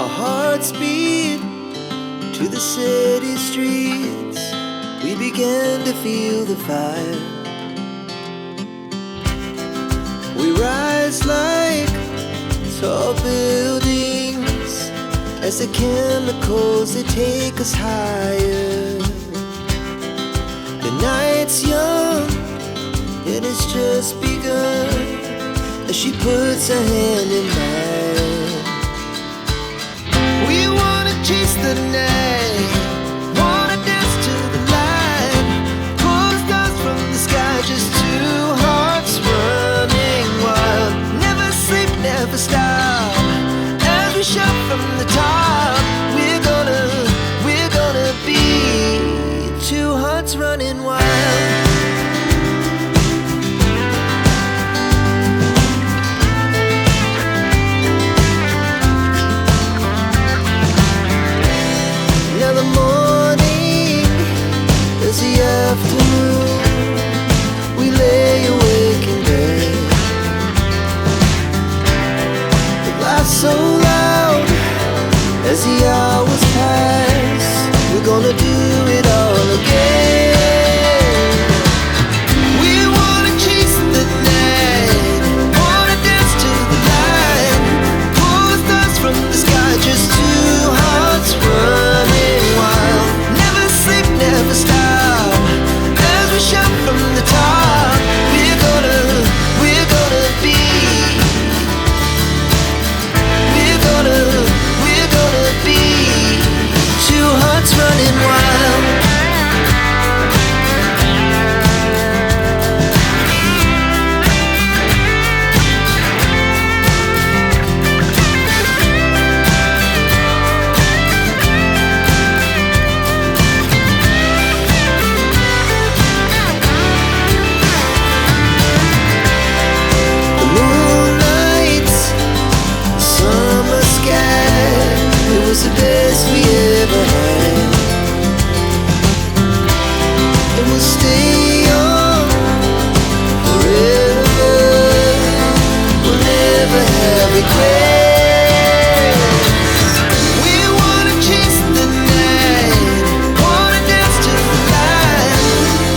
Our hearts beat to the city streets. We began to feel the fire. We rise like tall buildings as the chemicals, they take us higher. The night's young and it's just begun as she puts her hand in mine. We wanna chase the night, wanna dance to the light, pull the stars from the sky, just two hearts running wild. Never sleep, never stop, as we shout from the top. We're gonna be two hearts running wild. Now the morning is the afternoon. We lay awake in bed. The laughs so loud as the hours pass. We're gonna do it all again. We wanna chase the night, wanna dance to the light, pull the stars from the sky, just two hearts running wild. Never sleep, never stop, as we shout from the top. We're gonna be, we're gonna be two hearts running wild. The moonlight, summer sky, it was the best we ever had. And we'll stay young forever. We'll never have regrets. We wanna chase the night, wanna dance to the light,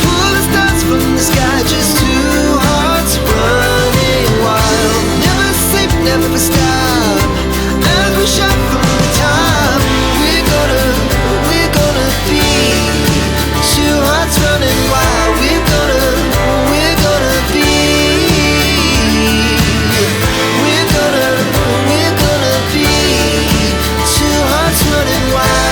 pull the stars from the sky, just two hearts running wild. Never sleep, never stop, as we shout from the top. We're gonna be two hearts running wild. We're gonna be, we're gonna be two hearts running wild.